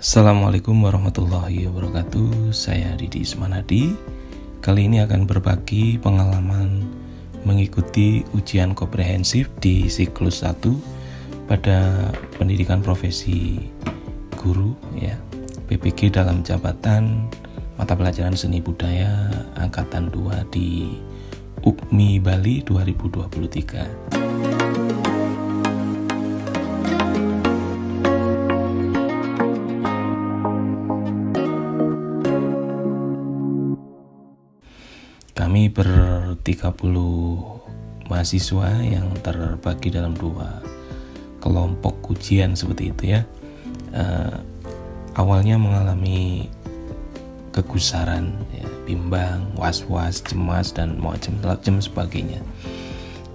Assalamualaikum warahmatullahi wabarakatuh. Saya Didi Ismanadi. Kali ini akan berbagi pengalaman mengikuti ujian komprehensif di siklus 1 pada pendidikan profesi guru ya, PPG dalam jabatan mata pelajaran seni budaya angkatan 2 di UPMI Bali 2023. Kami ber-30 mahasiswa yang terbagi dalam 2 kelompok ujian seperti itu ya. Awalnya mengalami kegusaran, ya, bimbang, was-was, cemas, dan macam sebagainya.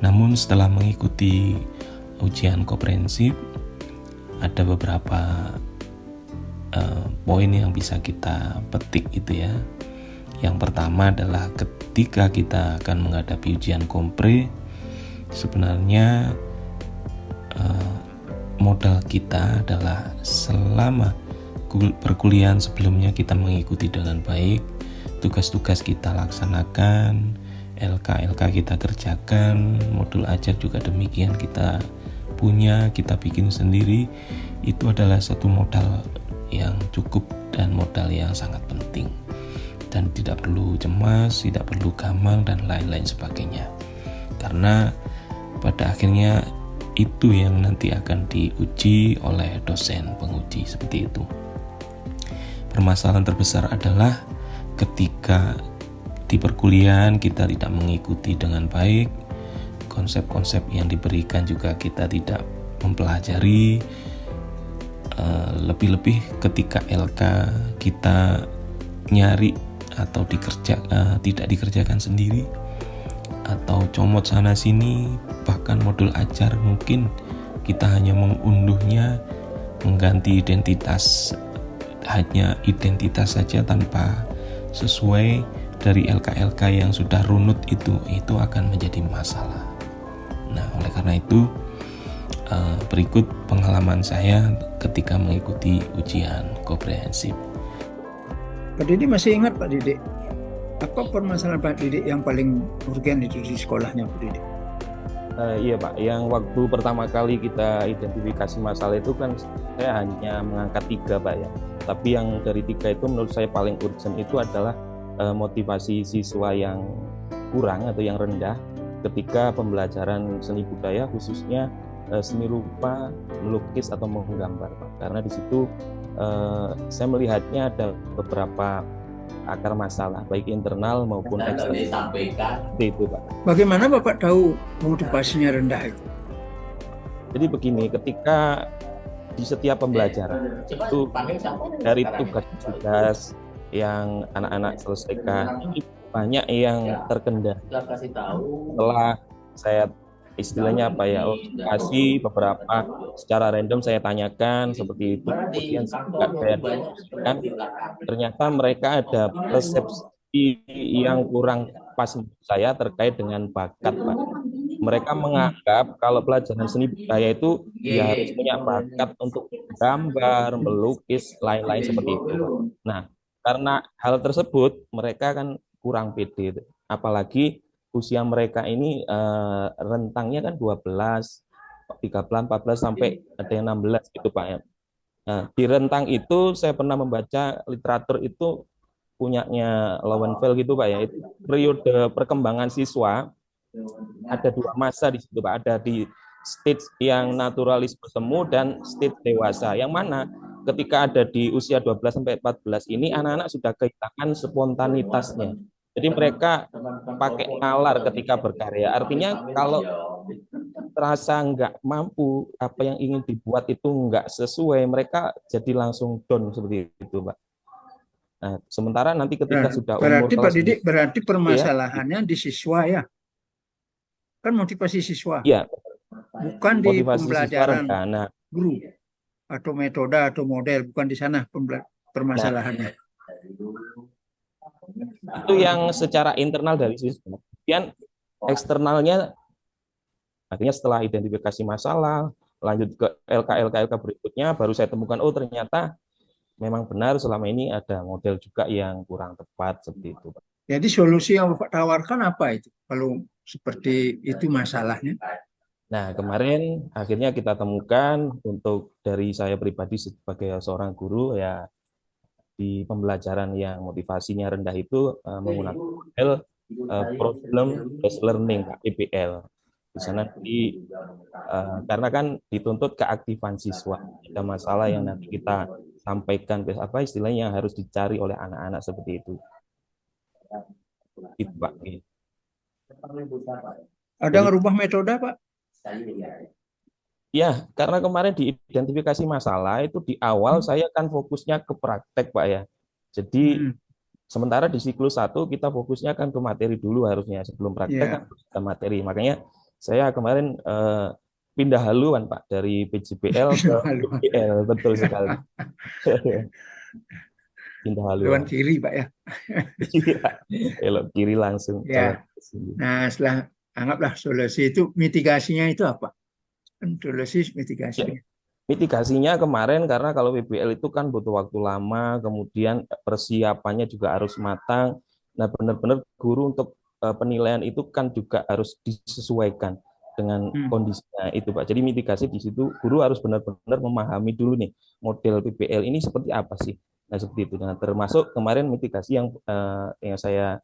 Namun setelah mengikuti ujian komprehensif, ada beberapa poin yang bisa kita petik itu ya. Yang pertama adalah ketika kita akan menghadapi ujian kompre, sebenarnya modal kita adalah selama perkuliahan sebelumnya kita mengikuti dengan baik, tugas-tugas kita laksanakan, LK kita kerjakan, modul ajar juga demikian kita punya, kita bikin sendiri. Itu adalah satu modal yang cukup dan modal yang sangat penting. Dan tidak perlu cemas, tidak perlu gamang, dan lain-lain sebagainya. Karena pada akhirnya itu yang nanti akan diuji oleh dosen penguji, seperti itu. Permasalahan terbesar adalah ketika di perkuliahan kita tidak mengikuti dengan baik, konsep-konsep yang diberikan juga kita tidak mempelajari, lebih-lebih ketika LK kita nyari atau tidak dikerjakan sendiri, atau comot sana sini, bahkan modul ajar mungkin kita hanya mengunduhnya, mengganti identitas, hanya identitas saja tanpa sesuai dari LK yang sudah runut, itu akan menjadi masalah. Nah, oleh karena itu berikut pengalaman saya ketika mengikuti ujian komprehensif. Pak Didik masih ingat Pak Didik, apa permasalahan Pak Didik yang paling urgen itu di sekolahnya Pak Didik? Iya Pak, yang waktu pertama kali kita identifikasi masalah itu kan saya hanya mengangkat 3 Pak ya. Tapi yang dari 3 itu menurut saya paling urgent itu adalah motivasi siswa yang kurang atau yang rendah ketika pembelajaran seni budaya, khususnya seni rupa, melukis atau menggambar Pak. Karena di situ saya melihatnya ada beberapa akar masalah baik internal maupun eksternal. Itu Pak. Bagaimana Bapak tahu motivasinya rendah itu? Jadi begini, ketika di setiap pembelajaran itu dari tugas-tugas yang anak-anak selesaikan, itu banyak yang terkendala. Setelah saya istilahnya apa ya, kasih beberapa secara random saya tanyakan seperti itu, kemudian saya diskusikan, ternyata mereka ada persepsi yang kurang pas saya terkait dengan bakat Pak. Mereka menganggap kalau pelajaran seni budaya itu ya harus punya bakat untuk gambar, melukis, lain-lain seperti itu Pak. Nah, karena hal tersebut mereka kan kurang pede, apalagi usia mereka ini rentangnya kan 12, 13, 14 sampai ada yang 16 gitu Pak ya. Nah, di rentang itu saya pernah membaca literatur itu punyanya Lowenfeld gitu Pak ya. Itu periode perkembangan siswa ada 2 masa di situ Pak. Ada di stage yang naturalisme semu dan stage dewasa. Yang mana ketika ada di usia 12 sampai 14 ini anak-anak sudah kehilangan spontanitasnya. Jadi mereka pakai nalar ketika berkarya. Artinya kalau terasa nggak mampu, apa yang ingin dibuat itu nggak sesuai, mereka jadi langsung down seperti itu, Pak. Nah, sementara nanti ketika sudah umur berarti Pak kelas Didik, berarti permasalahannya ya, di siswa ya? Kan motivasi siswa, ya, bukan di motivasi siswa pembelajaran rendah. Nah, guru atau metode atau model, bukan di sana permasalahannya. Itu yang secara internal dari siswa. Kemudian eksternalnya, akhirnya setelah identifikasi masalah, lanjut ke LK berikutnya, baru saya temukan, oh ternyata memang benar selama ini ada model juga yang kurang tepat seperti itu, Pak. Jadi solusi yang Bapak tawarkan apa itu? Kalau seperti itu masalahnya. Nah, kemarin akhirnya kita temukan untuk dari saya pribadi sebagai seorang guru ya di pembelajaran yang motivasinya rendah itu menggunakan model problem based learning Pak, PBL. Di sana karena kan dituntut keaktifan siswa. Ada masalah yang nanti kita sampaikan ke apa istilahnya yang harus dicari oleh anak-anak seperti itu. Itu Pak. Ada Jadi ngerubah metode, Pak? ya, karena kemarin diidentifikasi masalah itu di awal saya kan fokusnya ke praktek Pak ya. Jadi Hmm, sementara di siklus 1 kita fokusnya kan ke materi dulu harusnya sebelum praktek kan ya. ke materi. Makanya saya kemarin pindah haluan Pak dari PJBL ke PBL, betul sekali. Pindah Lewat haluan. kiri, Pak ya. Iya, belok kiri langsung jalan Ya. ke sini. Nah, setelah anggaplah solusi itu mitigasinya itu apa? Kan solusi Ya, mitigasinya. mitigasinya kemarin karena kalau PBL itu kan butuh waktu lama, kemudian persiapannya juga harus matang. Nah, benar-benar guru untuk penilaian itu kan juga harus disesuaikan dengan Hmm. kondisinya itu, Pak. Jadi mitigasi di situ guru harus benar-benar memahami dulu nih model PBL ini seperti apa sih. Nah, seperti itu. Nah, termasuk kemarin mitigasi yang saya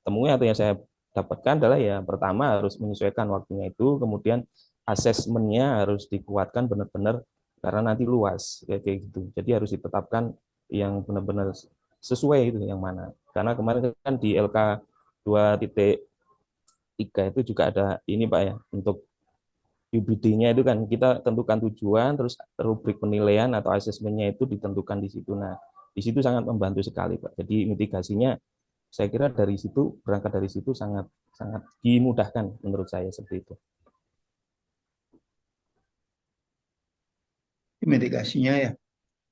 temui atau yang saya dapatkan adalah ya pertama harus menyesuaikan waktunya itu, kemudian asesmennya harus dikuatkan benar-benar karena nanti luas kayak gitu. Jadi harus ditetapkan yang benar-benar sesuai itu yang mana. Karena kemarin kan di LK 2.3 itu juga ada ini Pak ya, untuk UBD-nya itu kan kita tentukan tujuan, terus rubrik penilaian atau asesmennya itu ditentukan di situ. Nah, di situ sangat membantu sekali Pak. Jadi mitigasinya saya kira dari situ, berangkat dari situ sangat sangat dimudahkan menurut saya seperti itu. Mitigasinya ya.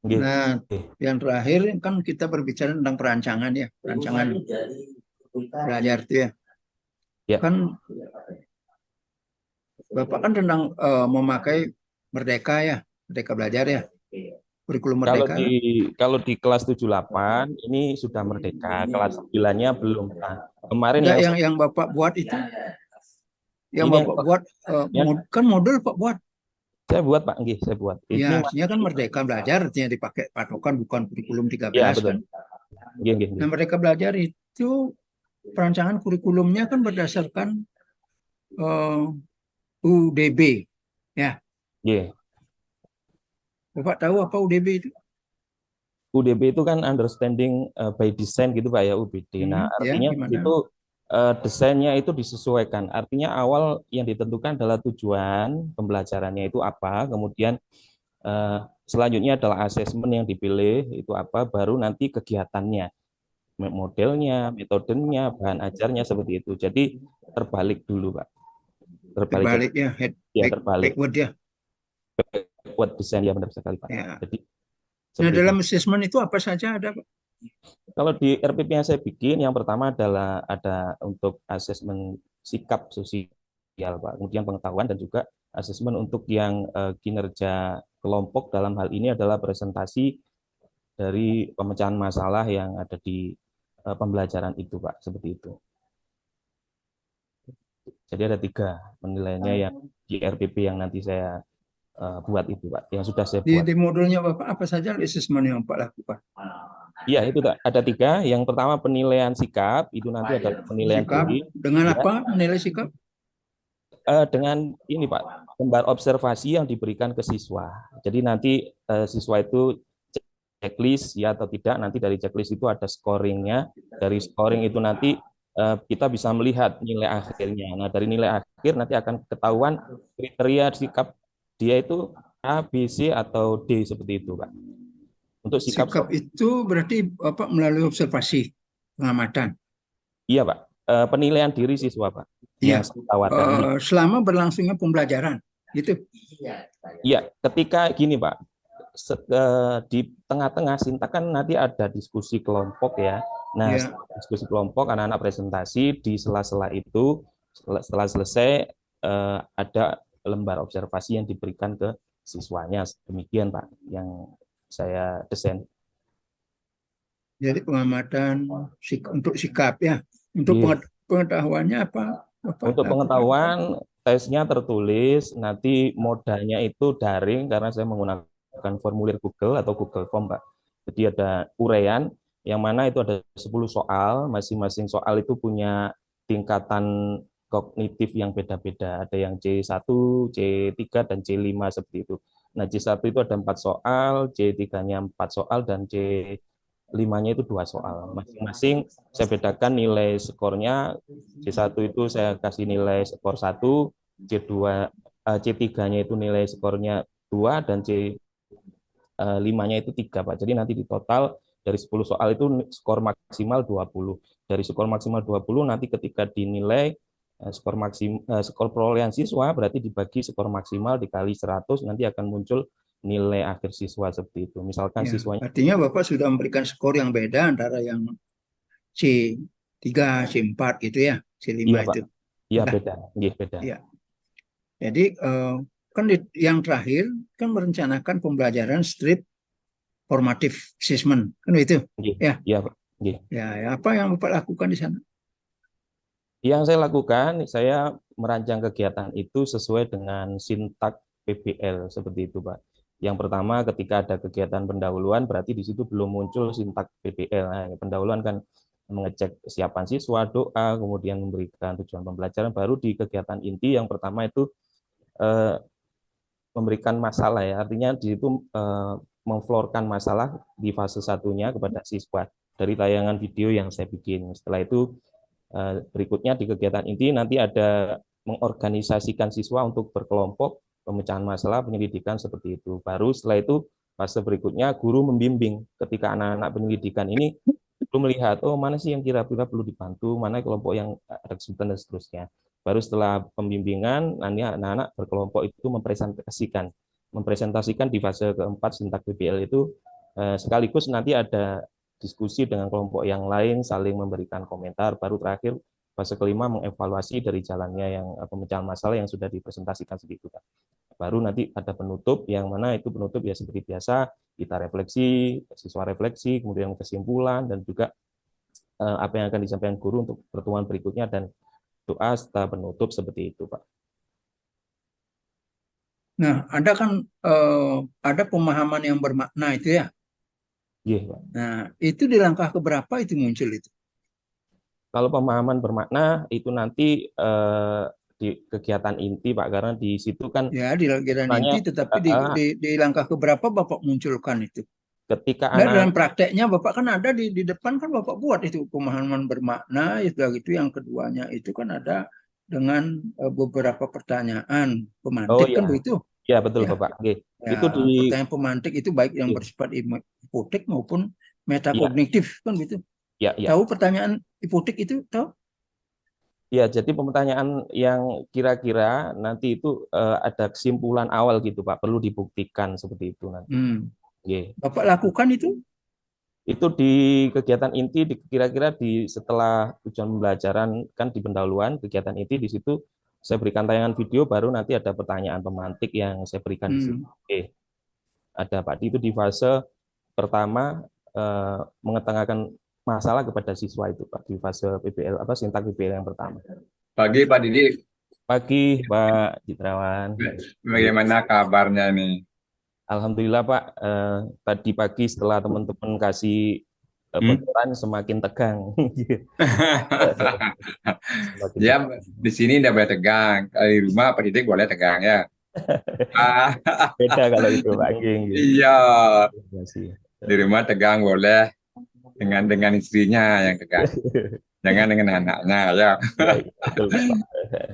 Oke. Nah, yang terakhir kan kita berbicara tentang perancangan ya, perancangan belajar itu ya. Ya. Kan Bapak kan tentang memakai Merdeka ya, Merdeka Belajar ya, kurikulum Kalau Merdeka di kan? kalau di kelas 78 ini sudah merdeka, kelas 9-nya belum. Nah, kemarin Enggak, yang yang Bapak buat itu, yang ini Bapak buat yang kan modul Pak buat. saya buat Pak Nggih, saya buat. Ya, Ini artinya kan Merdeka Belajar artinya dipakai patokan bukan kurikulum ya 13 betul. kan. Nggih, nggih, Nah, nggih. Merdeka Belajar itu perancangan kurikulumnya kan berdasarkan eh, UDB ya. Nggih. Bapak tahu apa UDB itu? UDB itu kan understanding by design gitu Pak ya UBD. Nah, Ya, artinya gimana? itu desainnya itu disesuaikan. Artinya awal yang ditentukan adalah tujuan pembelajarannya itu apa, kemudian selanjutnya adalah asesmen yang dipilih itu apa, baru nanti kegiatannya, modelnya, metodenya, bahan ajarnya seperti itu. Jadi terbalik dulu, Pak. Terbalik jadi Terbaliknya ya terbalik. backward ya. Buat desain ya benar sekali, Pak. Ya. Jadi Nah, seperti itu. dalam assessment itu apa saja ada, Pak? Kalau di RPP yang saya bikin, yang pertama adalah ada untuk asesmen sikap sosial, Pak. Kemudian pengetahuan dan juga asesmen untuk yang kinerja kelompok dalam hal ini adalah presentasi dari pemecahan masalah yang ada di pembelajaran itu, Pak. Seperti itu. Jadi ada 3 penilaiannya yang di RPP yang nanti saya buat itu, Pak. Yang sudah saya buat. Di modulnya Bapak apa saja assessment yang Bapak lakukan? Iya, itu ada 3. Yang pertama penilaian sikap, itu nanti ada penilaian Sikap diri. dengan Ya, apa menilai sikap? dengan ini Pak, gambar observasi yang diberikan ke siswa. Jadi nanti siswa itu checklist ya atau tidak, nanti dari checklist itu ada scoringnya. Dari scoring itu nanti kita bisa melihat nilai akhirnya. Nah, dari nilai akhir nanti akan ketahuan kriteria sikap dia itu A, B, C atau D seperti itu, Pak. Untuk sikap Sikap itu berarti Bapak melalui observasi, pengamatan. iya, Pak. Penilaian diri siswa, Pak, Iya, yang saya tawarkan ini. selama berlangsungnya pembelajaran, gitu. Iya, ketika gini, Pak, di tengah-tengah Sinta kan nanti ada diskusi kelompok ya. Nah, Ya, setelah diskusi kelompok anak-anak presentasi di sela-sela itu setelah selesai ada lembar observasi yang diberikan ke siswanya. Demikian Pak yang saya desain. Jadi pengamatan untuk sikap ya. Untuk Iya. pengetahuannya apa Bapak Untuk lakukan? pengetahuan, tesnya tertulis, nanti modanya itu daring karena saya menggunakan formulir Google atau Google Form, Pak. Jadi ada uraian, yang mana itu ada 10 soal, masing-masing soal itu punya tingkatan kognitif yang beda-beda. Ada yang C1, C3, dan C5 seperti itu. Nah, C1 itu ada 4 soal, C3-nya 4 soal, dan C5-nya itu 2 soal. Masing-masing saya bedakan nilai skornya. C1 itu saya kasih nilai skor 1, C2, C3-nya itu nilai skornya 2, dan C5-nya itu 3, Pak. Jadi nanti di total dari 10 soal itu skor maksimal 20. Dari skor maksimal 20 nanti ketika dinilai skor perolehan siswa berarti dibagi skor maksimal dikali 100 nanti akan muncul nilai akhir siswa seperti itu. Misalkan Ya, siswanya artinya Bapak sudah memberikan skor yang beda antara yang C3, C4 gitu ya, iya, C5 Pak. itu. Iya Nah, beda, iya beda. ya. Jadi kan yang terakhir kan merencanakan pembelajaran strip formative assessment kan itu. Iya, Ya, iya, Pak. Iya. ya, ya. Apa yang Bapak lakukan di sana? Yang saya lakukan, saya merancang kegiatan itu sesuai dengan sintak PBL seperti itu, Pak. Yang pertama, ketika ada kegiatan pendahuluan, berarti di situ belum muncul sintak PBL. Nah, pendahuluan kan mengecek kesiapan siswa, doa, kemudian memberikan tujuan pembelajaran. Baru di kegiatan inti yang pertama itu eh, memberikan masalah ya. Artinya di situ memflorkan masalah di fase satunya kepada siswa dari tayangan video yang saya bikin. Setelah itu berikutnya di kegiatan inti nanti ada mengorganisasikan siswa untuk berkelompok, pemecahan masalah, penyelidikan seperti itu. Baru setelah itu fase berikutnya guru membimbing ketika anak-anak penyelidikan ini perlu melihat, oh mana sih yang kira-kira perlu dibantu, mana kelompok yang ada kesulitan dan seterusnya. Baru setelah pembimbingan, nanti anak-anak berkelompok itu mempresentasikan di fase keempat sintak PBL itu sekaligus nanti ada diskusi dengan kelompok yang lain, saling memberikan komentar, baru terakhir fase kelima mengevaluasi dari jalannya yang pemecahan masalah yang sudah dipresentasikan sedikit. Baru nanti ada penutup, yang mana itu penutup ya seperti biasa, kita refleksi, siswa refleksi, kemudian kesimpulan, dan juga apa yang akan disampaikan guru untuk pertemuan berikutnya, dan doa setelah penutup seperti itu, Pak. Nah, ada kan ada pemahaman yang bermakna itu ya. Iya, Pak. Nah, itu di langkah keberapa itu muncul itu? Kalau pemahaman bermakna itu nanti di kegiatan inti, Pak, karena di situ kan Ya, di lagiran sebenarnya inti, tetapi di langkah keberapa Bapak munculkan itu? ketika Dan anak dalam prakteknya Bapak kan ada di depan kan Bapak buat itu pemahaman bermakna, ya sudah gitu yang keduanya itu kan ada dengan beberapa pertanyaan oh pemantik ya, kan begitu ya betul ya. Bapak. Oke. Itu di Ya, pertanyaan pemantik itu baik yang bersifat hipotek maupun ya, metakognitif kan begitu. ya, ya. Tahu pertanyaan hipotek itu tahu? Ya, jadi pertanyaan yang kira-kira nanti itu ada kesimpulan awal gitu, Pak. Perlu dibuktikan seperti itu nanti. Oke. Bapak lakukan itu? Itu di kegiatan inti kira-kira di setelah tujuan pembelajaran kan di pendahuluan kegiatan inti di situ saya berikan tayangan video baru nanti ada pertanyaan pemantik yang saya berikan di situ. Oke. Ada Pak itu di fase pertama mengetengahkan masalah kepada siswa itu Pak di fase PBL apa sintak PBL yang pertama. Pagi Pak Didik, Pagi Pak Citrawan. bagaimana kabarnya nih? Alhamdulillah Pak, tadi pagi setelah teman-teman kasih bocoran semakin tegang. Semakin Ya, tegang. di sini udah boleh tegang. Kalau di rumah Pak Didik boleh tegang ya. Ah, Beda kalau itu Pak Angging. iya, Terima kasih. di rumah tegang boleh dengan istrinya yang tegang. Jangan dengan anaknya ya. Ya, betul Pak.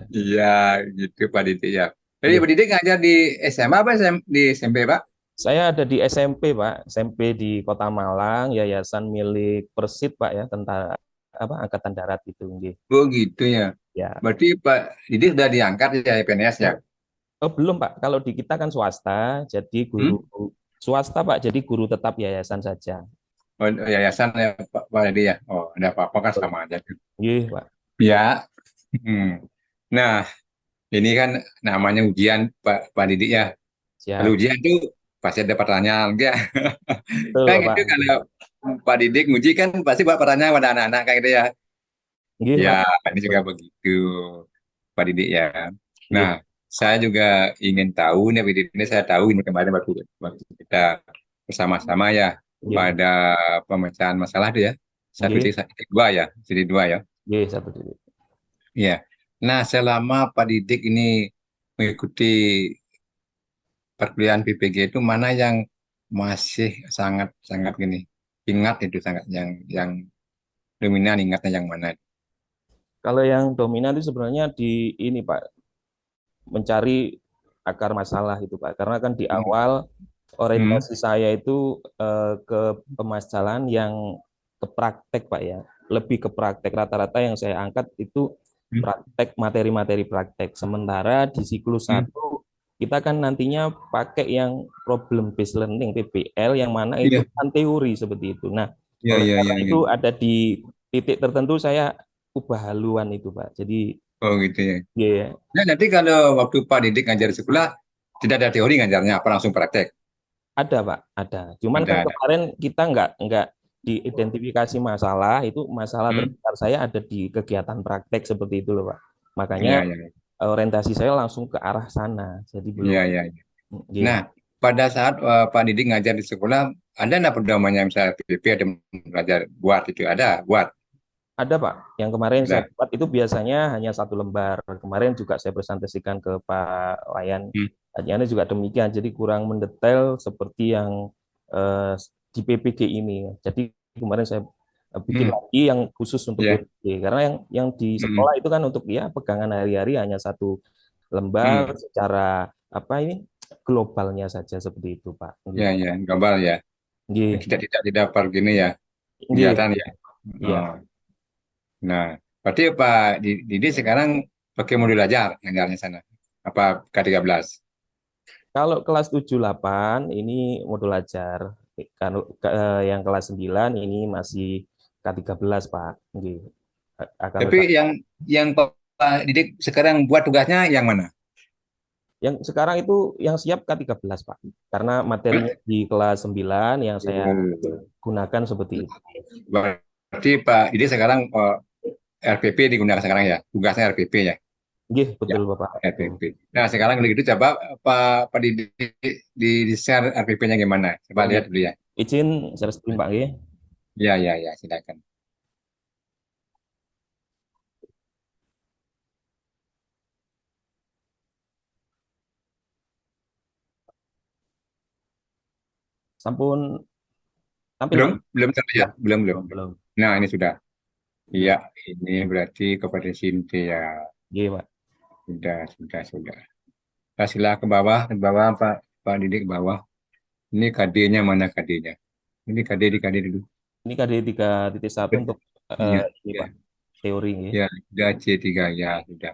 Iya, gitu Pak Didik ya. Jadi Iya. Pak Didik ngajar di SMA apa di SMP Pak? Saya ada di SMP Pak, SMP di Kota Malang, yayasan milik Persit Pak ya, tentara apa Angkatan Darat itu. Nggih. Oh gitu ya. Ya. Berarti Pak Didik sudah diangkat ya PNS ya? Oh, belum Pak, kalau di kita kan swasta, jadi Hmm? guru swasta Pak, jadi guru tetap yayasan saja. Oh, yayasan ya Pak Didik ya. Oh, ada apa-apa kan sama aja. Nggih Pak. Ya. Hmm. Nah, ini kan namanya ujian Pak Didik ya. Kalau Siap. ujian itu pasti ada pertanyaan enggak? Betul, Kan Bapak. itu kalau Pak Didik nguji kan pasti buat pertanyaan pada anak-anak kayak gitu ya. Nggih, Ya, Pak. ini Betul. juga begitu, Pak Didik ya. Nah, Nggih, saya juga ingin tahu nih, Pak Didik, ini saya tahu ini kemarin waktu kita bersama-sama ya nggih, pada pemecahan masalah itu ya. Satu nggih, titik dua ya, titik dua ya. nggih, satu titik. Iya. Nah, selama Pak Didik ini mengikuti perkuliahan PPG itu mana yang masih sangat sangat gini ingat itu sangat yang dominan ingatnya yang mana? Kalau yang dominan itu sebenarnya di ini, Pak, mencari akar masalah itu, Pak. Karena kan di Hmm. awal Hmm. orientasi saya itu ke permasalahan yang ke praktek, Pak ya. Lebih ke praktek. Rata-rata yang saya angkat itu Hmm. praktek, materi-materi praktek. Sementara di siklus Hmm. 1 kita kan nantinya pakai yang problem based learning PBL yang mana itu Iya, kan teori seperti itu. Nah, iya, oleh iya, karena iya, iya. itu ada di titik tertentu saya ubah haluan itu, Pak. Jadi, Oh gitu ya. ya Nah, nanti kalau waktu Pak Didik ngajar di sekolah tidak ada teori ngajarnya, apa langsung praktek? ada, Pak, ada. Cuman kan Ada. kemarin kita nggak diidentifikasi masalah, itu masalah Hmm. terbesar saya ada di kegiatan praktek seperti itu loh, Pak. Iya, Makanya iya, orientasi saya langsung ke arah sana. Jadi iya, belum. iya, iya. Iya. Nah, pada saat Pak Didik ngajar di sekolah ada nggak pedomannya misalnya PPP ada belajar buat itu ada buat Ada, Pak. Yang kemarin saya ada. buat itu biasanya hanya 1 lembar. Kemarin juga saya presentasikan ke Pak Wayan. Hmm. Kajiannya juga demikian. Jadi kurang mendetail seperti yang eh, di PPG ini. Jadi kemarin saya bikin Hmm. lagi yang khusus untuk Iya. PPG. Karena yang di Hmm. sekolah itu kan untuk ya pegangan hari-hari hanya 1 lembar Hmm. secara apa ini globalnya saja seperti itu, Pak. Ya, Nggih. ya, global ya. Nggih. Tidak per gini ya, Nggih. kegiatan ya. Iya. Oh. Nah, berarti Pak Didi sekarang pakai modul ajar ngajarnya sana. Apa K13? Kalau kelas 7 8 ini modul ajar. Kalau yang kelas 9 ini masih K13, Pak. Nggih. Kalau Tapi yang Pak Didik sekarang buat tugasnya yang mana? yang sekarang itu yang siap K13, Pak. Karena materinya di kelas 9 yang saya gunakan seperti itu. Berarti Pak Didi sekarang RPP digunakan sekarang ya, tugasnya RPP ya. Nggih, Ya, betul, Bapak. Betul. RPP. Nah, sekarang kalau gitu coba Pak Didi di share RPP-nya gimana? Coba Nggih. lihat dulu ya. Izin share screen, Pak. Nggih. Ya, ya, ya, silakan. Sampun tampil, Belum, Pak? belum terlihat, belum, belum. Belum, belum. Nah, ini sudah. Iya, Nggih. ini berarti kepada Sinti ya. Nggih, Pak. Sudah. Kasihlah ke bawah Pak Didik ke bawah. Ini KD-nya mana KD-nya? Ini KD di KD dulu. Ini KD 3.1 untuk Iya, ini, ya, Pak. Teori nggih. ya, sudah C3 ya, sudah.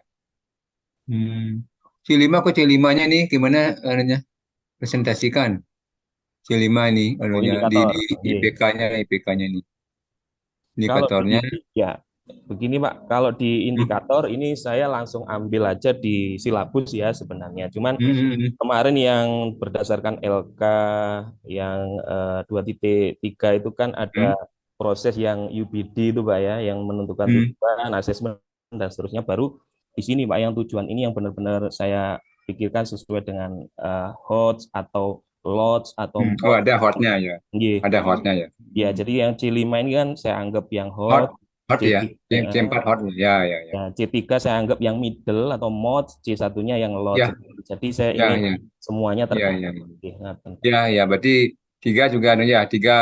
C5 kok C5-nya nih gimana anunya? Presentasikan C5 ini Oh, anunya indikator. di Nggih. IPK-nya nih. Kalau Indikatornya. di ya begini, Pak, kalau di Hmm, indikator ini saya langsung ambil aja di silabus ya sebenarnya. Cuman hmm, hmm, hmm, kemarin yang berdasarkan LK yang 2.3 itu kan ada hmm, proses yang UBD itu, Pak ya, yang menentukan hmm. tujuan, asesmen dan seterusnya baru di sini, Pak, yang tujuan ini yang benar-benar saya pikirkan sesuai dengan HOTS atau LOTS atau Oh, MOT. ada hotnya ya. Nggih. Ada hotnya ya. Ya, jadi yang C5 ini kan saya anggap yang Hot, hot, hot ya. C3, C4 hot ya, ya, ya. ya, C3 saya anggap yang middle atau mod, C1-nya yang low. Ya, Jadi saya ya, ingin ya. semuanya Ya, terkait. ya. Nah, Ya, ya, berarti tiga juga, anu ya, tiga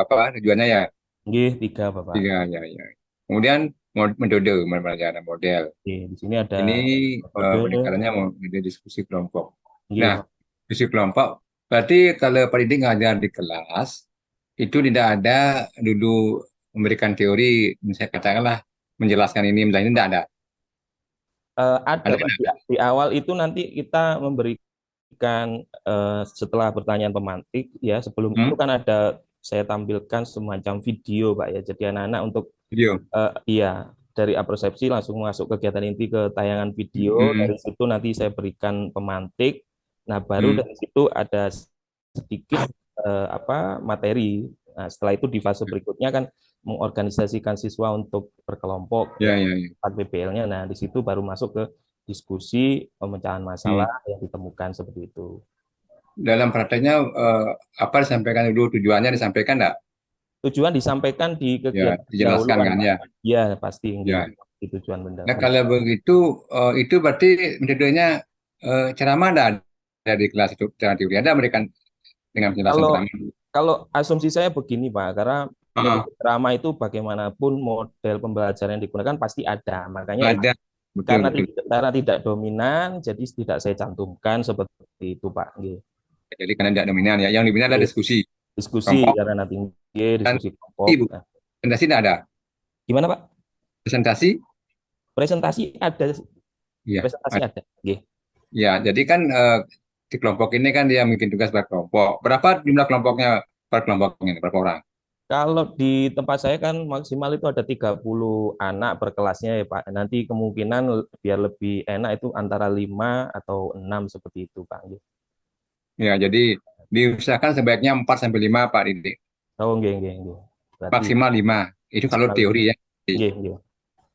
apa tujuannya ya, nggih, 3, Bapak. tiga, ya, ya. Kemudian metode, pembelajaran model. Oke, di sini ada Ini metode, pendekatannya mau ada diskusi kelompok. nggih, Nah, Pak. diskusi kelompok, berarti kalau pendidik ngajar di kelas, itu tidak ada dulu memberikan teori, misalnya katakanlah menjelaskan ini, misalnya ini tidak ada. Ada, Ada Pak. kan? Di awal itu nanti kita memberikan setelah pertanyaan pemantik ya, sebelum itu Hmm? kan ada saya tampilkan semacam video, Pak ya. Jadi anak-anak untuk Video. iya, dari apersepsi langsung masuk kegiatan inti ke tayangan video. Hmm, Dari situ nanti saya berikan pemantik. Nah, baru hmm, dari situ ada sedikit materi. Nah, setelah itu di fase berikutnya kan mengorganisasikan siswa untuk berkelompok Ya, yang ya, ya. PBL-nya. Nah, di situ baru masuk ke diskusi pemecahan masalah yang ditemukan seperti itu. Dalam prakteknya apa disampaikan dulu, tujuannya disampaikan enggak? Tujuan disampaikan di Ya, kegiatan dijelaskan pendahuluan, kan Pak. ya. Ya, pasti Ya. itu tujuan Nah, kalau begitu itu berarti metodenya ceramah ada di kelas itu, cara teori ada mereka dengan penjelasan Kalau ceramah. kalau asumsi saya begini, Pak, karena Ah, metode drama itu bagaimanapun model pembelajaran yang digunakan pasti ada. Makanya itu ada, betul betul. karena tidak dominan, jadi tidak saya cantumkan seperti itu, Pak. Nggih. Jadi karena tidak dominan ya, yang dominan adalah Nggih. diskusi Diskusi kelompok karena nanti dan diskusi kelompok. ibu. Nah, Presentasi tidak ada. gimana, Pak? Presentasi, Presentasi ada, iya. presentasi ada. Nggih. Ya, jadi kan di kelompok ini kan dia bikin tugas per kelompok. Berapa jumlah kelompoknya per kelompoknya? Berapa orang? Kalau di tempat saya kan maksimal itu ada 30 anak per kelasnya ya Pak. Nanti kemungkinan biar lebih enak itu antara 5 atau 6 seperti itu Pak. Nggih. Ya, jadi diusahakan sebaiknya 4 sampai 5 Pak Didik. Oh, nggih, nggih, nggih. Berarti Maksimal 5. Itu kalau maksimal. teori ya. Nggih, nggih.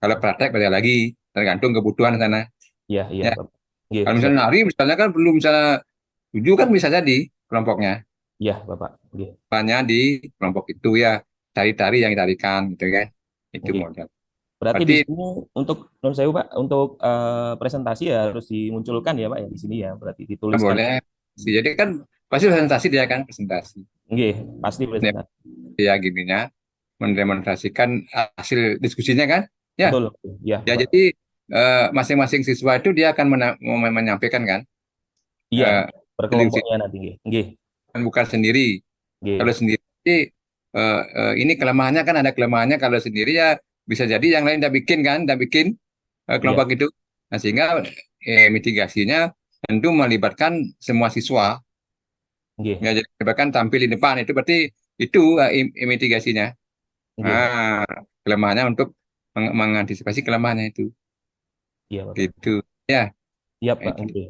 Kalau praktek beda lagi, tergantung kebutuhan sana. Iya, iya, Ya, Bapak. Nggih, kalau siap. misalnya nari, misalnya kan belum misalnya 7 kan bisa jadi kelompoknya. Iya, Bapak. Nggih. Hanya di kelompok itu ya, tari-tari yang ditarikan gitu kan. Itu Nggih. model. Berarti Berarti di sini untuk menurut saya Pak, untuk presentasi ya harus dimunculkan ya Pak ya di sini ya. Berarti dituliskan. boleh. Jadi kan pasti presentasi dia kan, presentasi. Nggih, pasti Ya, presentasi. ya gininya, mendemonstrasikan hasil diskusinya kan. Ya, Betul. Iya, ya Bapak. jadi masing-masing siswa itu dia akan menyampaikan kan. Iya, eh, diskusi, berkelompoknya nanti nggih. Nggih, bukan sendiri. Kalau nggih. sendiri ini kelemahannya kan ada kelemahannya kalau sendiri ya bisa jadi yang lain udah bikin kan, udah bikin Iya, kelompok itu. Nah, sehingga mitigasinya tentu melibatkan semua siswa. nggih. Ya, jadi melibatkan tampil di depan itu berarti itu mitigasinya. Nggih. Nah, kelemahannya untuk mengantisipasi kelemahannya itu. Iya, Bapak. Gitu. Ya, Iya, nah, Pak. itu. Nggih.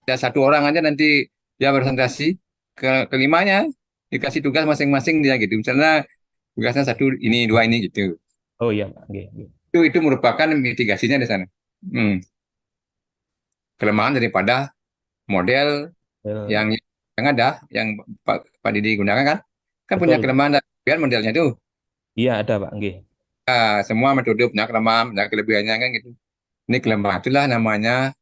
Ya, satu orang aja nanti dia presentasi kelimanya dikasih tugas masing-masing dia gitu. Misalnya tugasnya satu ini dua ini gitu. Oh iya, Pak. Nggih, nggih. Itu merupakan mitigasinya di sana. Hmm. Kelemahan daripada model Well, yang ada yang Pak Didi gunakan kan punya betul. kelemahan dan kelebihan modelnya tuh. Iya, ada, Pak. Nggih. Semua metode punya kelemahan dan kelebihannya kan gitu. Ini kelemahan itulah namanya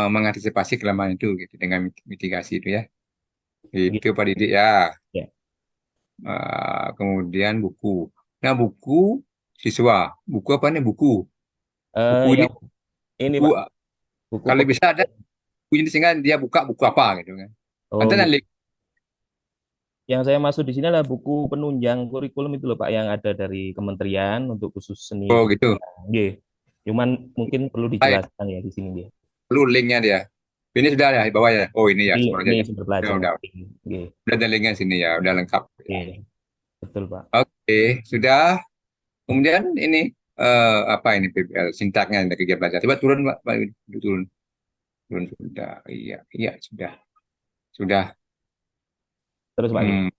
mengantisipasi kelemahan itu gitu dengan mitigasi itu ya. Nggih. Itu Pak Didi ya. Ya. Kemudian buku. Nah, buku siswa. Buku apa nih buku? Buku ini Yang ini, buku Pak. Buku kalau bisa ada buku ini sehingga dia buka buku apa gitu kan. Oh, Nanti nggih. nanti Yang saya maksud di sini adalah buku penunjang kurikulum itu loh, Pak, yang ada dari kementerian untuk khusus seni oh gitu. budaya. Nggih. Cuman mungkin perlu Baik, dijelaskan ya di sini, nggih. perlu linknya dia. Ini sudah ada di bawah ya. Oh ini ya sebenarnya Ini dia. sumber Udah, belajar. udah, Nggih. udah ada linknya sini ya. Udah lengkap. Nggih. Betul, Pak. Oke, sudah. Kemudian ini apa ini PBL sintaknya dari kegiatan belajar. Coba turun Pak, Pak, turun, turun sudah. Iya, iya sudah, sudah. Terus, Pak, nggih. Hmm,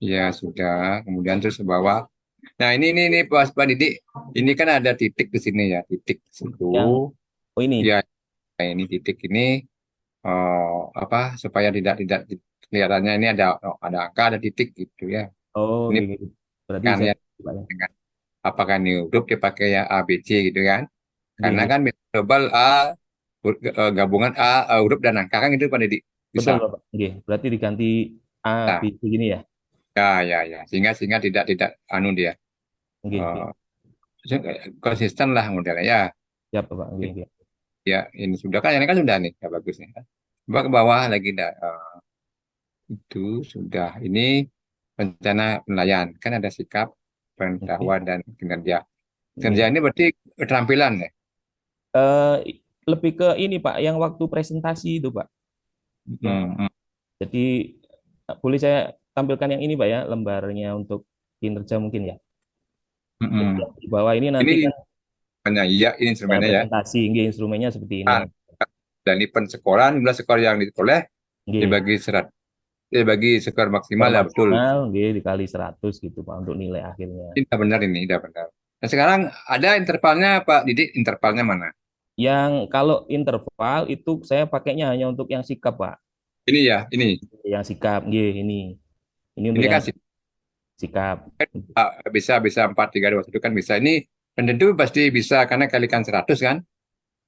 ya sudah. Kemudian terus ke bawah. Nah ini Pak Didik. Ini kan ada titik di sini ya, titik di situ. Yang oh ini. Ya, nah, ini titik ini apa supaya tidak kelihatannya ini ada angka, ada titik gitu ya. Oh, Ini nggih, nggih. Berarti kan saya ya Pak ya. dengan apakah ini huruf dipakai ya A B C gitu kan? Nggih, Karena nggih. kan global gabungan huruf dan angka kan itu pada bisa. Betul, Bapak. Nggih. Berarti diganti A, B, Nah, C gini ya. ya. Sehingga tidak anu dia Nggih, nggih. eh, konsisten lah modelnya ya. Siap, Bapak. Nggih, nggih. Ya, ini sudah kan ini kan sudah nih, ya bagus nih. Coba ke bawah lagi dah. Itu sudah. Ini rencana penilaian kan ada sikap, Oke. pengetahuan dan kinerja. Kinerja Nggih. ini berarti keterampilan ya. Eh, Lebih ke ini, Pak, yang waktu presentasi itu, Pak. Yang Hmm, hmm, jadi boleh saya tampilkan yang ini, Pak ya, lembarnya untuk kinerja mungkin ya. hmm, Jadi hmm. yang di bawah ini Ini nanti kan hanya iya ini instrumennya ya. presentasi, nggih, instrumennya seperti ini. Ah, dan event sekolah, jumlah skor yang diperoleh, Nggih. dibagi 100, dibagi skor Skor maksimal ya betul. maksimal nggih dikali 100 gitu Pak untuk nilai akhirnya. Ini udah benar ini, udah benar. Nah sekarang ada intervalnya Pak Didik, intervalnya mana? Yang kalau interval itu saya pakainya hanya untuk yang sikap, Pak. Ini ya, ini. Yang sikap, nggih ini. Ini untuk Ini yang kan sikap. bisa bisa 4, 3, 2, 1 kan bisa. Ini dan tentu pasti bisa karena kalikan 100 kan?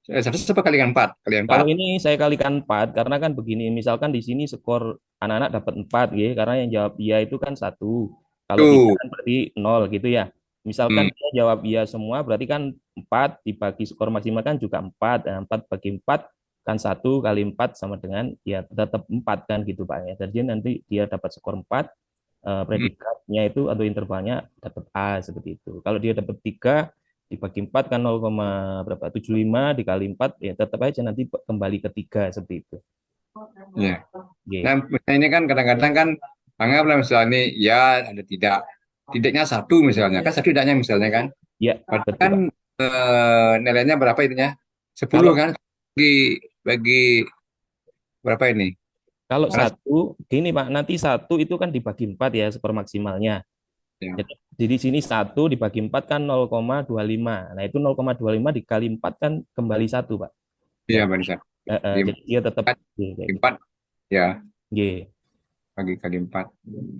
100 apa kalikan 4? Kalikan Kalau 4. ini saya kalikan 4 karena kan begini, misalkan di sini skor anak-anak dapat 4 gitu, karena yang jawab iya itu kan satu. Kalau tidak Tuh. kan berarti 0 gitu ya. Misalkan Hmm. dia jawab iya semua berarti kan 4 dibagi skor maksimal kan juga 4. Nah, 4 bagi 4 kan 1 kali 4 sama dengan ya tetap 4 kan gitu Pak ya. Jadi nanti dia dapat skor 4, Hmm. predikatnya itu atau intervalnya dapat A seperti itu. Kalau dia dapat 3 dibagi 4 kan 0, berapa 75 dikali 4 ya tetap aja nanti kembali ke 3 seperti itu. Ya. Oke. Nah, misalnya ini kan kadang-kadang kan anggaplah misalnya ini ya ada tidak. Tidaknya 1 misalnya. Kan 1 tidaknya misalnya kan. Ya, Padahal betul kan Pak. nilainya berapa itunya? 10 Kalau kan? Bagi berapa ini? kalau Karena satu gini Pak, nanti satu itu kan dibagi 4 ya skor maksimalnya. ya, Jadi di sini satu dibagi 4 kan 0,25. Nah, itu 0,25 dikali 4 kan kembali satu Pak. iya Jadi Banisa. jadi dia tetap kayak gitu. 4 ya, G. bagi kali 4.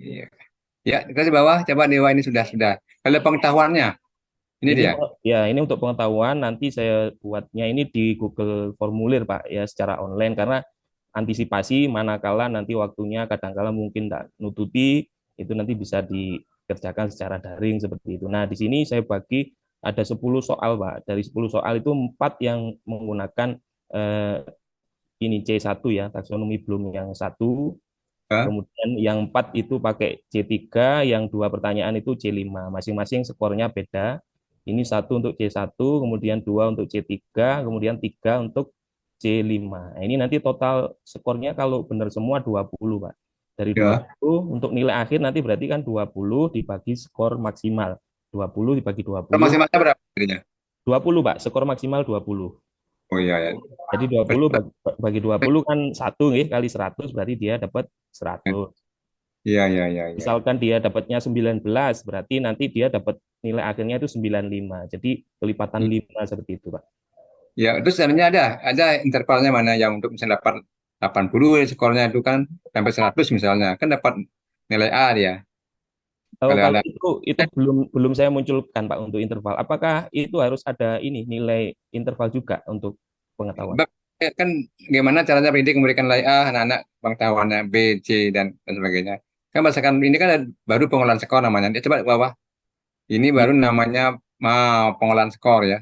Iya. Ya, kita di bawah coba Dewa ini sudah. Kalau pengetahuannya, ini Ini dia. ya ini untuk pengetahuan nanti saya buatnya ini di Google Formulir Pak ya secara online karena antisipasi manakala nanti waktunya kadangkala mungkin tidak nututi itu nanti bisa dikerjakan secara daring seperti itu. Nah, di sini saya bagi ada 10 soal Pak. Dari 10 soal itu 4 yang menggunakan eh, ini C1 ya, taksonomi Bloom yang satu. Ya. Kemudian yang 4 itu pakai C3, yang 2 pertanyaan itu C5. Masing-masing skornya beda. Ini satu untuk C1, kemudian 2 untuk C3, kemudian 3 untuk C5. Nah, ini nanti total skornya kalau benar semua 20, Pak. Dari Ya. 20 untuk nilai akhir nanti berarti kan 20 dibagi skor maksimal. 20 dibagi 20, Masing-masing berapa jadinya? 20, Pak. Skor maksimal 20. Oh iya ya. Jadi 20 bagi 20 kan 1 nih kali 100 berarti dia dapat 100. Iya iya iya iya. Misalkan dia dapatnya 19, berarti nanti dia dapat nilai akhirnya itu 95. Jadi kelipatan Hmm. 5 seperti itu, Pak. Ya, terus sebenarnya ada intervalnya mana yang untuk misalnya dapat 80 skornya itu kan sampai 100 misalnya, kan dapat nilai A dia. Oh, Kalau kalau ada itu belum belum saya munculkan, Pak, untuk interval. Apakah itu harus ada ini nilai interval juga untuk pengetahuan? kan gimana caranya pendidik memberikan nilai A anak-anak pengetahuannya B, C dan sebagainya. Kan berdasarkan ini kan baru pengolahan skor namanya. Dia coba ke bawah. Ini Nggih, baru namanya pengolahan skor ya.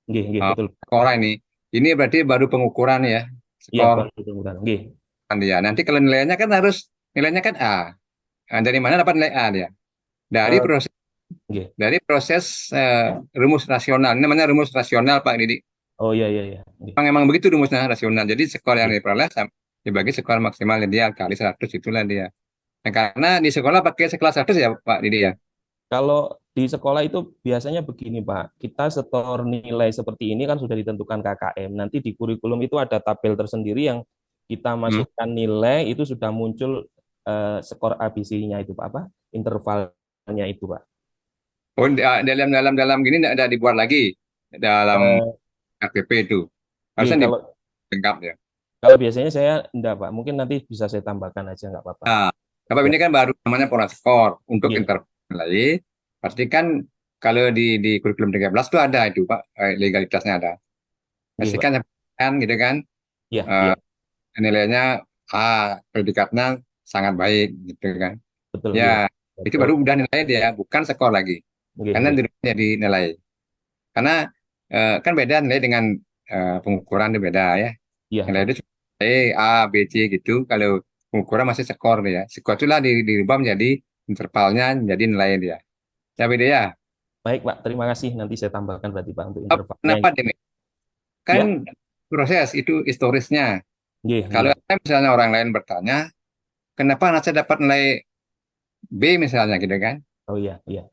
nggih, nggih, betul. Skor ini. Ini berarti baru pengukuran ya. Iya, Skor Pak, betul, betul. Nggih, kan dia. Nanti kalau nilainya kan harus nilainya kan A. Nah, dari mana dapat nilai A dia? Dari Eh, proses nggih. dari proses rumus rasional. Ini namanya rumus rasional Pak Didi. Oh iya, iya, iya. Nggih, Emang begitu rumusnya rasional. Jadi skor yang nggih. diperoleh dibagi skor maksimal dia kali 100 itulah dia. Nah, karena di sekolah pakai skala 100 ya Pak Didi ya. Kalau di sekolah itu biasanya begini, Pak. Kita setor nilai seperti ini kan sudah ditentukan KKM. Nanti di kurikulum itu ada tabel tersendiri yang kita Hmm. masukkan nilai itu sudah muncul skor ABC-nya itu, Pak. Apa? Intervalnya itu, Pak. Oh, dalam gini tidak ada dibuat lagi dalam Eh, RPP itu. Oke, Harusnya kalau dibuat lengkap ya. kalau biasanya saya enggak, Pak. Mungkin nanti bisa saya tambahkan aja, nggak apa-apa. Nah, sebab Ya, ini kan baru namanya pola skor untuk oke. interval nilai. Pasti kan kalau di kurikulum 13 itu ada itu Pak, legalitasnya ada. Oke, Pasti Pak. kan gitu kan Iya, eh, iya, nilainya A, predikatnya sangat baik gitu kan. betul, Ya, oke. itu Betul. baru udah nilai dia, bukan skor lagi. Oke, Karena oke. jadi nilai. Karena kan beda nilai dengan pengukuran itu beda ya. Iya, Nilai iya. itu cuma A, B, C gitu. Kalau pengukuran masih skor dia. Skor itulah dirubah menjadi intervalnya, jadi nilai dia. Ya beda ya. Baik, Pak. Terima kasih. Nanti saya tambahkan berarti, Pak, untuk intervalnya. Kenapa demi? Kan Ya, proses itu historisnya. oke, Kalau oke. misalnya orang lain bertanya, kenapa anak saya dapat nilai B misalnya gitu kan? Oh iya, iya.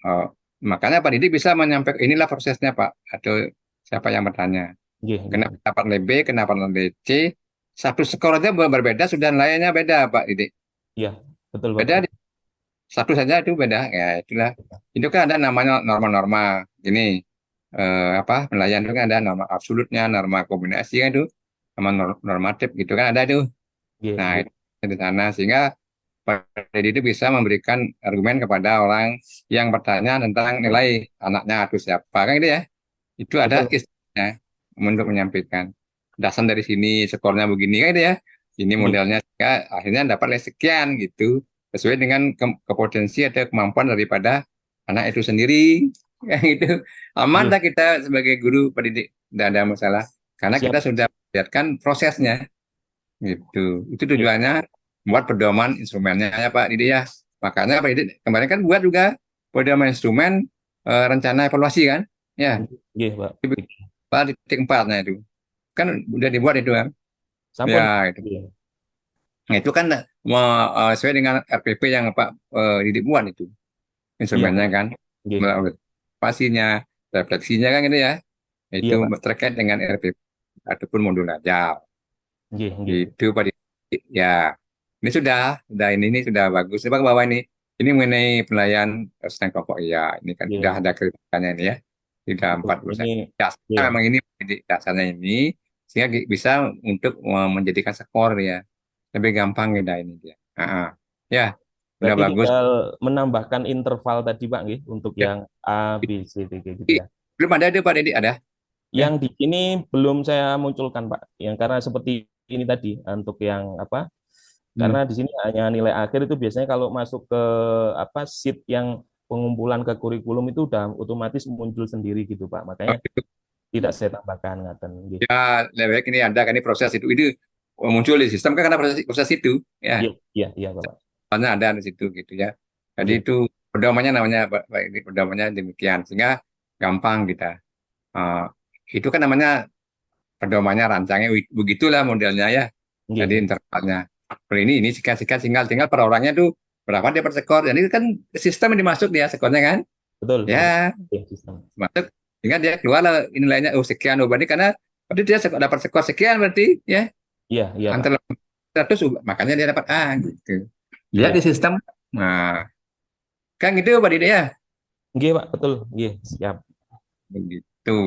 Oh, makanya Pak Didi bisa menyampaikan inilah prosesnya Pak atau siapa yang bertanya. Oke, Kenapa oke. dapat nilai B, kenapa nilai C, satu skor aja berbeda, sudah lainnya beda Pak Didik. Iya, betul Bapak. Beda satu saja itu beda ya itulah. Itu kan ada namanya norma-norma gini penilaian itu kan ada norma absolutnya, norma kombinasi kan itu, sama normatif gitu kan ada itu. Iya, Nah iya. itu di sana sehingga Pak Deddy itu bisa memberikan argumen kepada orang yang bertanya tentang nilai anaknya atau siapa kan gitu ya. Itu ada Betul. istilahnya untuk menyampaikan dasar dari sini skornya begini kan gitu ya. Ini Iya, modelnya sehingga akhirnya dapat nilai sekian gitu sesuai dengan kepotensi atau kemampuan daripada anak itu sendiri. Yang itu aman iya. dah kita sebagai guru pendidik, tidak ada masalah karena Siap. kita sudah lihatkan prosesnya gitu. Itu Iya. tujuannya buat pedoman instrumennya ya Pak Didi ya. Makanya Pak Didi kemarin kan buat juga pedoman instrumen rencana evaluasi kan, ya Iya, Pak. Pak di titik 4-nya itu kan udah dibuat itu kan, Sampun. ya itu. Iya. Nah, itu kan sesuai dengan RPP yang Pak Didi buat itu Iya. instrumennya kan, Iya. melalui pastinya, refleksinya kan gitu ya. Iya, Itu Pak. terkait dengan RPP ataupun modul ajar. Iya, iya. Itu Pak Didi. Ya, ini sudah ini sudah bagus. Coba ke bawah ini. Ini mengenai penilaian sedang kelompok. Ya, ini kan Iya. sudah ada kriterianya ini ya. Sudah Betul. 40%. Ini Dasarnya iya. memang ini dasarnya ini sehingga bisa untuk menjadikan skor ya. Lebih gampang ya ini dia. Ya, sudah Berarti bagus. tinggal menambahkan interval tadi, Pak, nggih, untuk Ya. yang A, B, C, D, gitu ya. Belum ada itu Pak Dedi ada. Ya. Yang di sini belum saya munculkan, Pak. Yang karena seperti ini tadi untuk yang apa? Karena di sini hanya nilai akhir itu biasanya kalau masuk ke sheet yang pengumpulan ke kurikulum itu udah otomatis muncul sendiri gitu, Pak. Makanya tidak saya tambahkan ngaten nggih. Ya, lebih baik ini ada kan ini proses itu muncul di sistem kan karena proses itu ya. Iya, iya, iya, Bapak. Soalnya ada di situ gitu ya. Jadi Nggih. itu pedomannya namanya ini pedomannya demikian sehingga gampang kita. Eh, itu kan namanya pedomannya rancangnya begitulah modelnya ya. Nggih, Jadi nggih. intervalnya. Per ini sikat tinggal per orangnya tuh berapa dia per skor. Jadi kan sistem yang dimasuk dia skornya kan. Betul, betul. Ya, Iya, sistem. masuk sehingga dia keluar lah nilainya sekian berarti karena berarti dia dapat skor sekian berarti ya. Iya, iya, Pak. Antara 100 makanya dia dapat A gitu. Lihat Iya. di sistem. Nah, kan gitu Pak Dede ya. Nggih, Pak, betul. Nggih, siap. Begitu.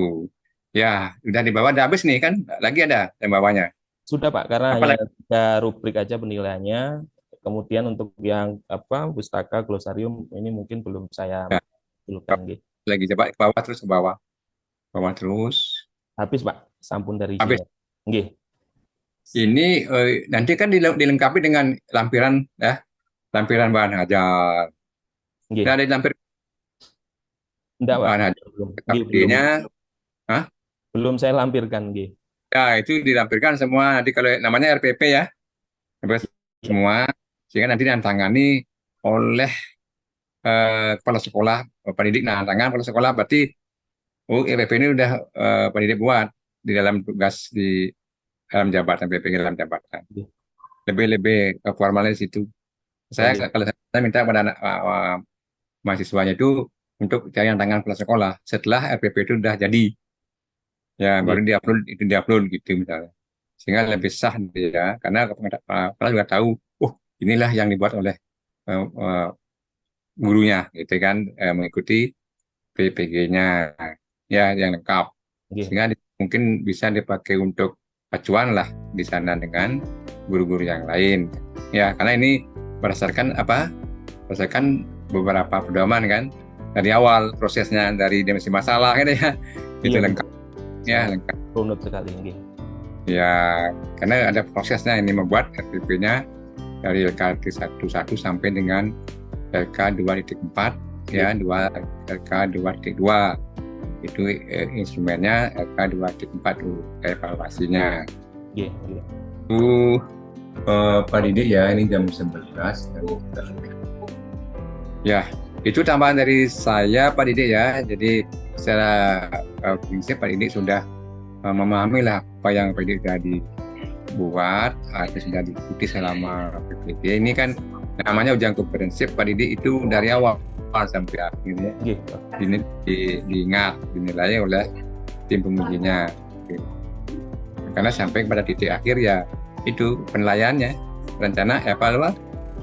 Ya, udah di bawah udah habis nih kan? Lagi ada yang bawahnya. Sudah, Pak, karena Apa hanya lagi? 3 rubrik aja penilaiannya. Kemudian untuk yang pustaka glosarium ini mungkin belum saya Ya, munculkan nggih. lagi coba ke bawah terus ke bawah. Bawah terus. Habis, Pak, sampun dari Habis. sini. Nggih. Ini nanti kan dilengkapi dengan lampiran ya, lampiran bahan ajar. Nggih. Nah, ada lampir Enggak, Pak. bahan ajar. Belum. Nggih, belum. KPD-nya, hah? Belum saya lampirkan, nggih. Ya, itu dilampirkan semua. Nanti kalau namanya RPP ya, RPP semua. Sehingga nanti ditangani oleh kepala sekolah, pendidik. Nah, tangan kepala sekolah berarti RPP ini udah pendidik buat di dalam tugas di dalam jabatan PPG dalam jabatan. Nggih. Lebih formalnya di situ. Saya Nggih. kalau saya minta pada anak mahasiswanya itu untuk cari tangan kepala sekolah setelah RPP itu sudah jadi. Ya, baru diupload gitu misalnya. Sehingga lebih sah dia karena kepala juga tahu, inilah yang dibuat oleh gurunya gitu kan, mengikuti PPG-nya ya yang lengkap. Nggih. Sehingga mungkin bisa dipakai untuk acuan lah di sana dengan guru-guru yang lain. Ya, karena ini berdasarkan berdasarkan beberapa pedoman kan dari awal prosesnya dari dimensi masalah gitu ya. Itu Iya, lengkap. Ya, lengkap. runut sekali nggih. Ya, karena ada prosesnya ini membuat RPP-nya dari LK 1.1 sampai dengan LK 2.4 ya, LK 2.2 itu instrumennya LK 2.4 evaluasinya. Nggih, nggih. Itu Pak Didik ya, ini jam 11. Ya, itu tambahan dari saya Pak Didik ya. Jadi secara prinsip Pak Didik sudah memahami lah apa yang Pak Didik sudah dibuat atau sudah diikuti selama PPG. Ini kan namanya ujian komprehensif Pak Didik itu dari awal sampai akhir ya. Nggih. Ini diingat, dinilai oleh tim pengujinya. Karena sampai pada titik akhir ya itu penilaiannya, rencana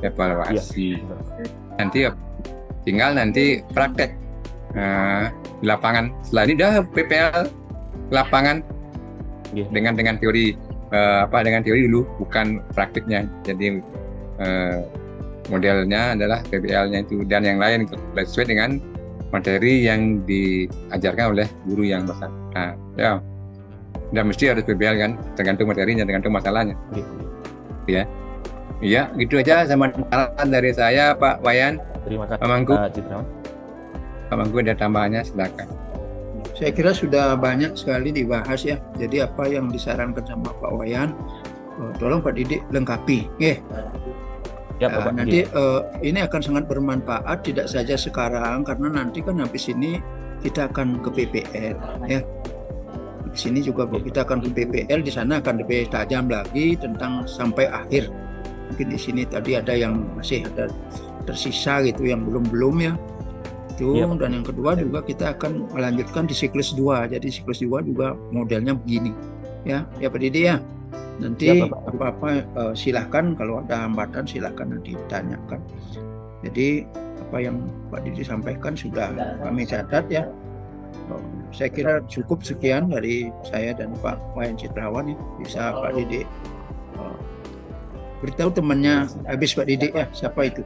evaluasi. Nanti tinggal nanti praktek di lapangan. Setelah ini dah PPL lapangan dengan teori dengan teori dulu, bukan praktiknya. Jadi modelnya adalah PPL-nya itu dan yang lain sesuai dengan materi yang diajarkan oleh guru yang bersangkutan. Ya, dan mesti harus PPL kan, tergantung materinya, tergantung masalahnya. Ya, iya, gitu aja sama dari saya, Pak Wayan. Terima kasih, Pak Mangku. Pak Citrawan. Pak Mangku ada tambahannya, silakan. Saya kira sudah banyak sekali dibahas ya. Jadi apa yang disarankan sama Pak Wayan, tolong Pak Didik lengkapi. Ya, Bapak. Nanti ini akan sangat bermanfaat, tidak saja sekarang, karena nanti kan habis ini kita akan ke PPL ya. Di sini juga kita akan ke PPL, di sana akan lebih tajam lagi tentang sampai akhir. Mungkin di sini tadi ada yang masih ada tersisa gitu, yang belum ya. Itu dan yang kedua juga kita akan melanjutkan di siklus 2. Jadi siklus 2 juga modelnya begini. Ya Pak Didi ya. Nanti apa-apa silahkan, kalau ada hambatan silahkan nanti ditanyakan. Jadi apa yang Pak Didi sampaikan sudah kami catat ya. Saya kira cukup sekian dari saya dan Pak Wayan Citrawan ya. Bisa Pak Didi beritahu temannya habis Pak Didi ya, siapa itu?